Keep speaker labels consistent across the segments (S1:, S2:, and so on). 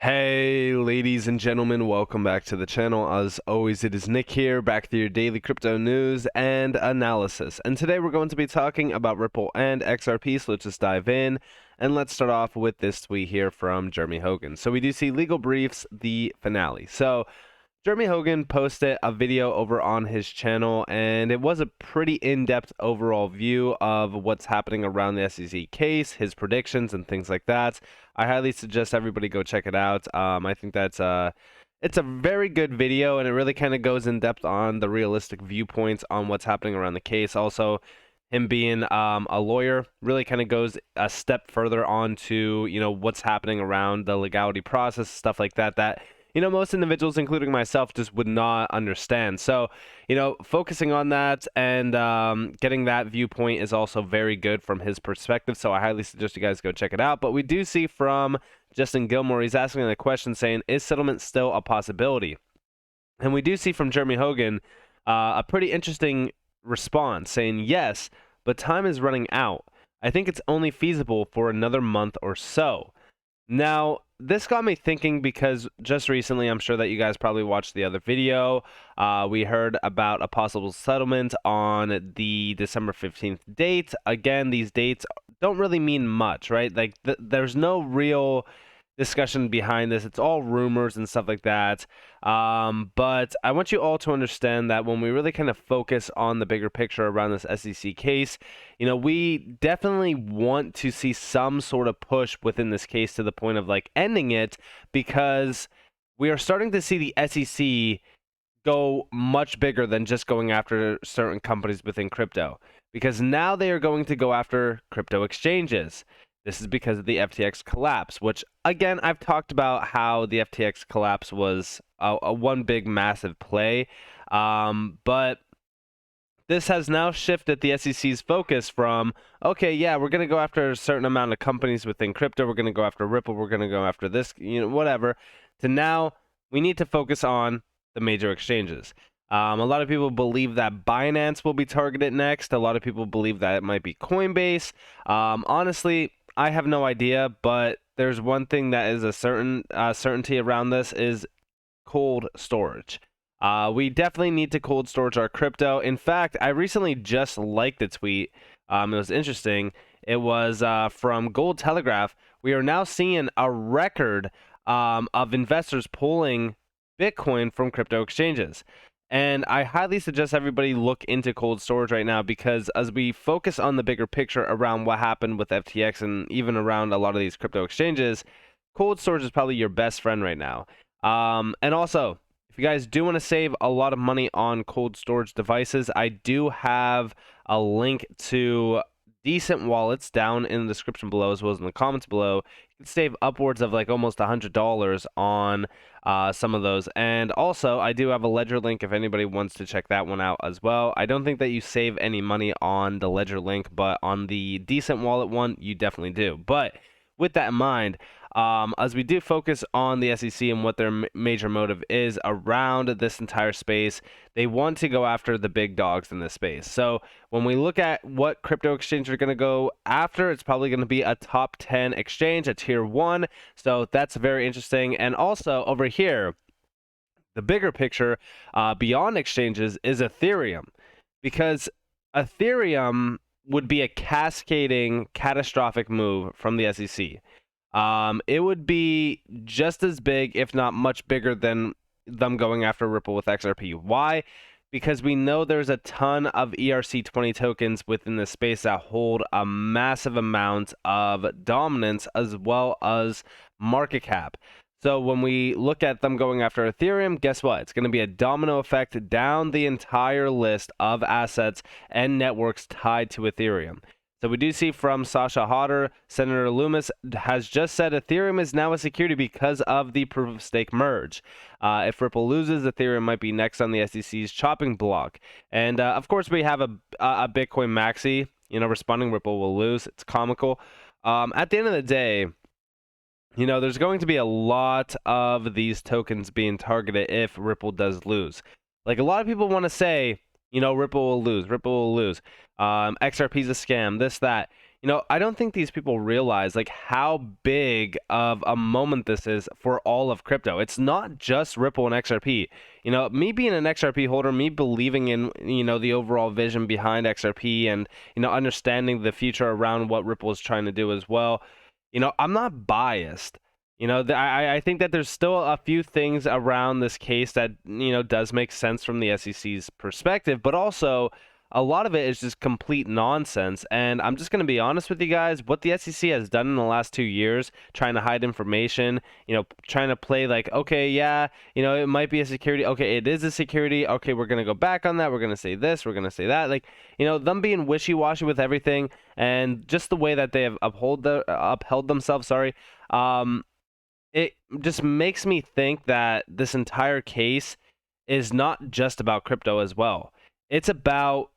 S1: Hey ladies and gentlemen, welcome back to the channel. As always, it is Nick here, back to your daily crypto news and analysis. And today we're going to be talking about Ripple and XRP, so let's just dive in. And let's start off with this tweet here from Jeremy Hogan. So we do see Legal Briefs, the finale. So Jeremy Hogan posted a video over on his channel, and it was a pretty in-depth overall view of what's happening around the SEC case, his predictions, and things like that. I highly suggest everybody go check it out. I think it's a very good video, and it really kind of goes in depth on the realistic viewpoints on what's happening around the case. Also, him being a lawyer really kind of goes a step further on to what's happening around the legality process, stuff like that. That most individuals, including myself, just would not understand. So, focusing on that and getting that viewpoint is also very good from his perspective. So I highly suggest you guys go check it out. But we do see from Justin Gilmore, he's asking the question saying, is settlement still a possibility? And we do see from Jeremy Hogan a pretty interesting response saying, yes, but time is running out. I think it's only feasible for another month or so. Now, this got me thinking because just recently, I'm sure that you guys probably watched the other video. We heard about a possible settlement on the December 15th date. Again, these dates don't really mean much, right? Like, there's no real discussion behind this. It's all rumors and stuff like that. But I want you all to understand that when we really kind of focus on the bigger picture around this SEC case, we definitely want to see some sort of push within this case to the point of like ending it, because we are starting to see the SEC go much bigger than just going after certain companies within crypto, because now they are going to go after crypto exchanges. This is because of the FTX collapse, which, again, I've talked about how the FTX collapse was a one big massive play. But this has now shifted the SEC's focus from, okay, yeah, we're going to go after a certain amount of companies within crypto. We're going to go after Ripple. We're going to go after this, whatever. To now, we need to focus on the major exchanges. A lot of people believe that Binance will be targeted next. A lot of people believe that it might be Coinbase. Honestly, I have no idea, but there's one thing that is a certainty around this is cold storage. We definitely need to cold storage our crypto. In fact, I recently just liked a tweet. It was interesting. It was from Gold Telegraph. We are now seeing a record of investors pulling Bitcoin from crypto exchanges. And I highly suggest everybody look into cold storage right now, because as we focus on the bigger picture around what happened with FTX and even around a lot of these crypto exchanges, cold storage is probably your best friend right now. And also, if you guys do want to save a lot of money on cold storage devices, I do have a link to DCENT Wallets down in the description below, as well as in the comments below. You can save upwards of like almost $100 on some of those. And also, I do have a Ledger link if anybody wants to check that one out as well. I don't think that you save any money on the Ledger link, but on the DCENT Wallet one, you definitely do. But with that in mind, as we do focus on the SEC and what their major motive is around this entire space, they want to go after the big dogs in this space. So when we look at what crypto exchange are going to go after, it's probably going to be a top 10 exchange, a tier 1. So that's very interesting. And also over here, the bigger picture beyond exchanges is Ethereum, because Ethereum would be a cascading, catastrophic move from the SEC. It would be just as big, if not much bigger, than them going after Ripple with XRP. Why? Because we know there's a ton of ERC20 tokens within the space that hold a massive amount of dominance as well as market cap. So when we look at them going after Ethereum, guess what? It's going to be a domino effect down the entire list of assets and networks tied to Ethereum. So we do see from Sasha Hodder, Senator Loomis has just said Ethereum is now a security because of the proof of stake merge. If Ripple loses, Ethereum might be next on the SEC's chopping block. And of course, we have a Bitcoin maxi, responding Ripple will lose. It's comical. At the end of the day, there's going to be a lot of these tokens being targeted if Ripple does lose. Like, a lot of people want to say, Ripple will lose. XRP's a scam, this, that. I don't think these people realize like how big of a moment this is for all of crypto. It's not just Ripple and XRP. Me being an XRP holder, me believing in, the overall vision behind XRP and, understanding the future around what Ripple is trying to do as well. I'm not biased. I think that there's still a few things around this case that, does make sense from the SEC's perspective, but also a lot of it is just complete nonsense. And I'm just going to be honest with you guys, what the SEC has done in the last 2 years, trying to hide information, trying to play like, okay, yeah, it might be a security. Okay, it is a security. Okay, we're going to go back on that. We're going to say this. We're going to say that. Like, them being wishy-washy with everything and just the way that they have upheld themselves, sorry. It just makes me think that this entire case is not just about crypto as well. It's about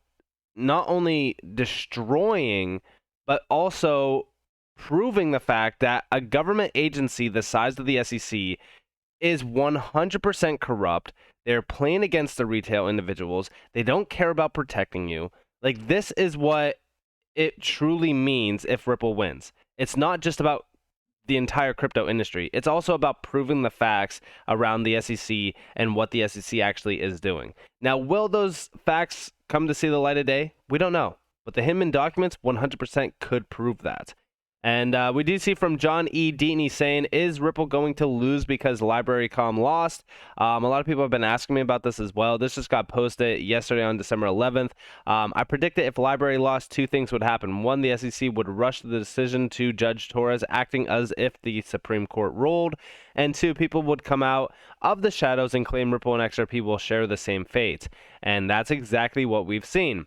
S1: not only destroying, but also proving the fact that a government agency the size of the SEC is 100% corrupt. They're playing against the retail individuals. They don't care about protecting you. Like, this is what it truly means if Ripple wins. It's not just about the entire crypto industry. It's also about proving the facts around the SEC and what the SEC actually is doing. Now, will those facts come to see the light of day? We don't know. But the Hinman documents 100% could prove that. And we do see from John E. Deaton saying, is Ripple going to lose because LibraryCom lost? A lot of people have been asking me about this as well. This just got posted yesterday on December 11th. I predicted if Library lost, 2 things would happen. 1, the SEC would rush the decision to Judge Torres, acting as if the Supreme Court ruled. And 2, people would come out of the shadows and claim Ripple and XRP will share the same fate. And that's exactly what we've seen.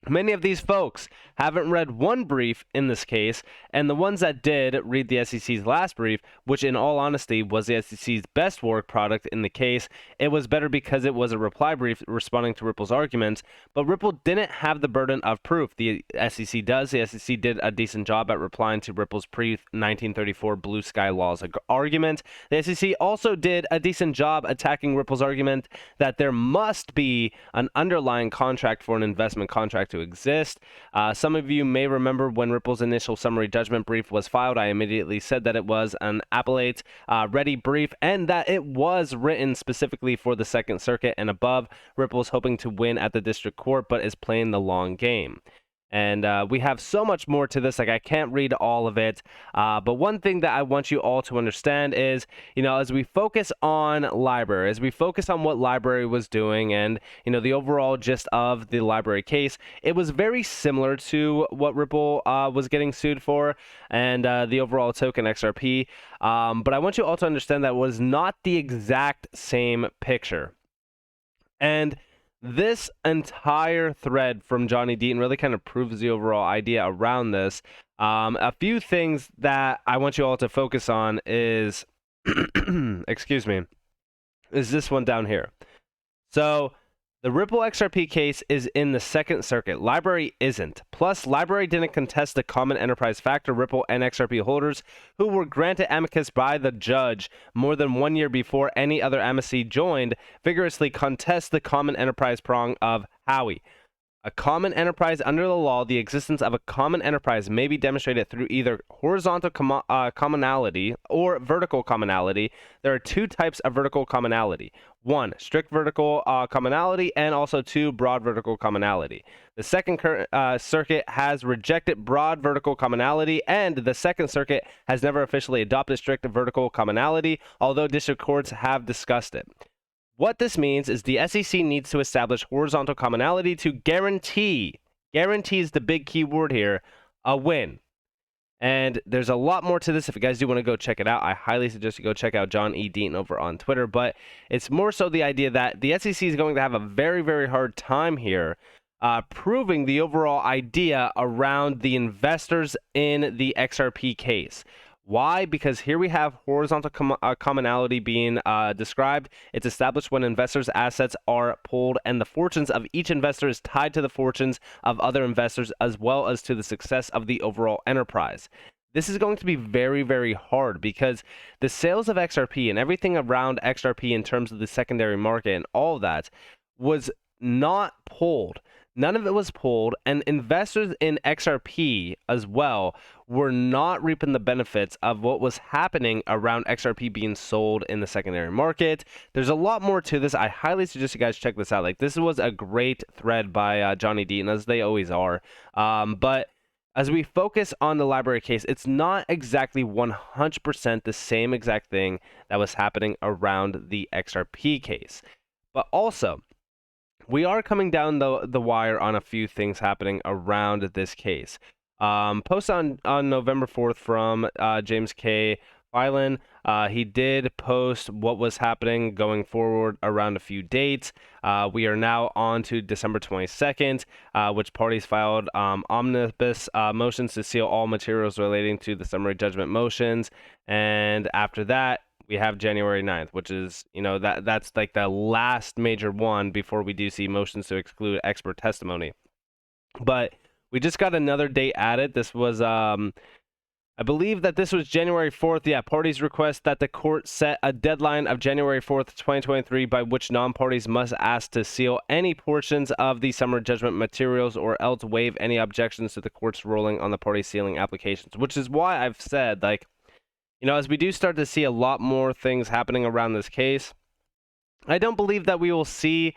S1: Many of these folks haven't read one brief in this case, and the ones that did read the SEC's last brief, which in all honesty was the SEC's best work product in the case, it was better because it was a reply brief responding to Ripple's arguments, but Ripple didn't have the burden of proof. The SEC does. The SEC did a decent job at replying to Ripple's pre-1934 Blue Sky Laws argument. The SEC also did a decent job attacking Ripple's argument that there must be an underlying contract for an investment contract to exist. Some of you may remember when Ripple's initial summary judgment brief was filed, I immediately said that it was an appellate ready brief and that it was written specifically for the Second Circuit and above. Ripple's hoping to win at the district court, but is playing the long game. And we have so much more to this, like I can't read all of it. But one thing that I want you all to understand is, as we focus on Library, as we focus on what Library was doing and, the overall gist of the Library case, it was very similar to what Ripple was getting sued for and the overall token XRP. But I want you all to understand that it was not the exact same picture. And this entire thread from Johnny Deaton really kind of proves the overall idea around this. A few things that I want you all to focus on is, excuse me, is this one down here. So the Ripple XRP case is in the Second Circuit. Library isn't. Plus, Library didn't contest the common enterprise factor. Ripple and XRP holders who were granted amicus by the judge more than 1 year before any other amicus joined vigorously contest the common enterprise prong of Howey. A common enterprise under the law, the existence of a common enterprise may be demonstrated through either horizontal commonality or vertical commonality. There are 2 types of vertical commonality. 1, strict vertical commonality, and also 2, broad vertical commonality. The Second Circuit has rejected broad vertical commonality, and the Second Circuit has never officially adopted strict vertical commonality, although district courts have discussed it. What this means is the SEC needs to establish horizontal commonality to guarantee is the big key word here, a win. And there's a lot more to this. If you guys do want to go check it out, I highly suggest you go check out John E. Deaton over on Twitter. But it's more so the idea that the SEC is going to have a very, very hard time here proving the overall idea around the investors in the XRP case. Why? Because here we have horizontal commonality being described. It's established when investors' assets are pooled and the fortunes of each investor is tied to the fortunes of other investors as well as to the success of the overall enterprise. This is going to be very, very hard because the sales of XRP and everything around XRP in terms of the secondary market and all of that was not pooled. None of it was pulled, and investors in XRP as well were not reaping the benefits of what was happening around XRP being sold in the secondary market. There's a lot more to this. I highly suggest you guys check this out. Like, this was a great thread by Johnny Deaton, as they always are. But as we focus on the library case, it's not exactly 100% the same exact thing that was happening around the XRP case. But also, we are coming down the wire on a few things happening around this case. Post on November 4th from James K. Phelan. He did post what was happening going forward around a few dates. We are now on to December 22nd, which parties filed omnibus motions to seal all materials relating to the summary judgment motions. And after that, we have January 9th, which is, that's like the last major one before we do see motions to exclude expert testimony. But we just got another date added. This was, I believe that this was January 4th. Yeah, parties request that the court set a deadline of January 4th, 2023, by which non-parties must ask to seal any portions of the summary judgment materials or else waive any objections to the court's ruling on the party sealing applications, which is why I've said, like, as we do start to see a lot more things happening around this case, I don't believe that we will see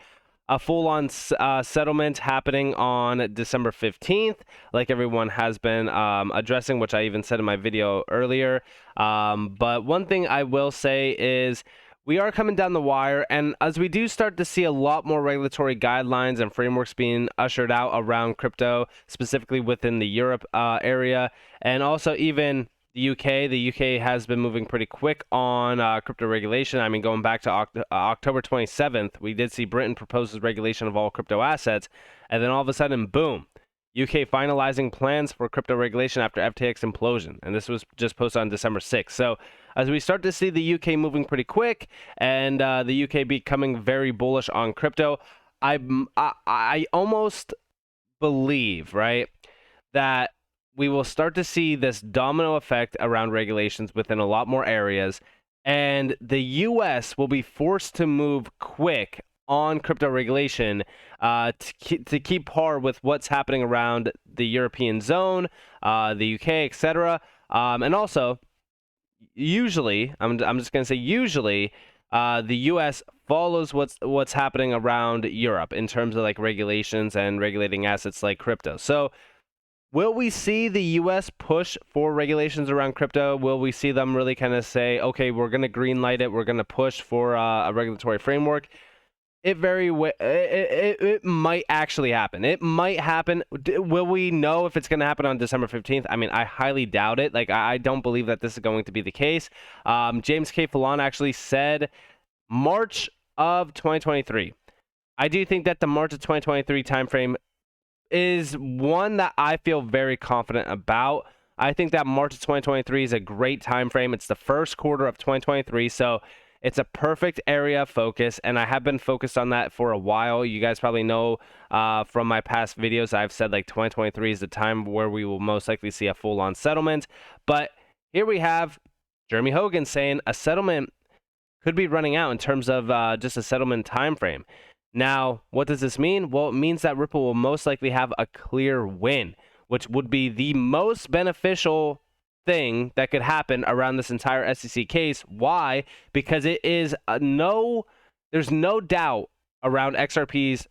S1: a full-on settlement happening on December 15th, like everyone has been addressing, which I even said in my video earlier. But one thing I will say is we are coming down the wire, and as we do start to see a lot more regulatory guidelines and frameworks being ushered out around crypto, specifically within the Europe area, and also even the UK has been moving pretty quick on crypto regulation. I mean, going back to October 27th, we did see Britain proposes regulation of all crypto assets, and then all of a sudden, boom, UK finalizing plans for crypto regulation after FTX implosion, and this was just posted on December 6th. So as we start to see the UK moving pretty quick, and the UK becoming very bullish on crypto, I almost believe, right, that we will start to see this domino effect around regulations within a lot more areas, and the US will be forced to move quick on crypto regulation to keep par with what's happening around the European zone, the UK, etc. And also, usually, I'm just going to say usually, the US follows what's happening around Europe in terms of like regulations and regulating assets like crypto. So will we see the U.S. push for regulations around crypto? Will we see them really kind of say, okay, we're going to green light it, we're going to push for a regulatory framework? It might actually happen. It might happen. Will we know if it's going to happen on December 15th? I mean, I highly doubt it. Like, I don't believe that this is going to be the case. James K. Phelan actually said March of 2023. I do think that the March of 2023 timeframe is one that I feel very confident about. I think that March of 2023 is a great time frame. It's the first quarter of 2023, so it's a perfect area of focus, and I have been focused on that for a while. You guys probably know from my past videos, I've said like 2023 is the time where we will most likely see a full-on settlement. But here we have Jeremy Hogan saying a settlement could be running out in terms of just a settlement time frame. Now, what does this mean? Well, it means that Ripple will most likely have a clear win, which would be the most beneficial thing that could happen around this entire SEC case. Why? Because it is there's no doubt around XRP's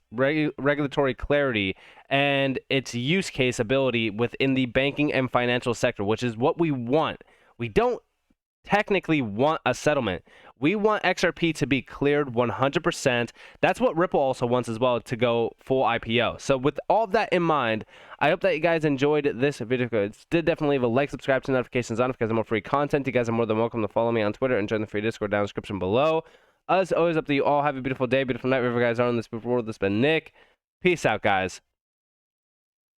S1: regulatory clarity and its use case ability within the banking and financial sector, which is what we want. We don't technically want a settlement. We want XRP to be cleared 100%. That's what Ripple also wants as well, to go full IPO. So with all of that in mind, I hope that you guys enjoyed this video. Did definitely leave a like, subscribe to notifications on if you guys have more free content. You guys are more than welcome to follow me on Twitter and join the free Discord down in the description below. As always, up to you all. Have a beautiful day, beautiful night, wherever you guys are on this world. This has been Nick. Peace out, guys.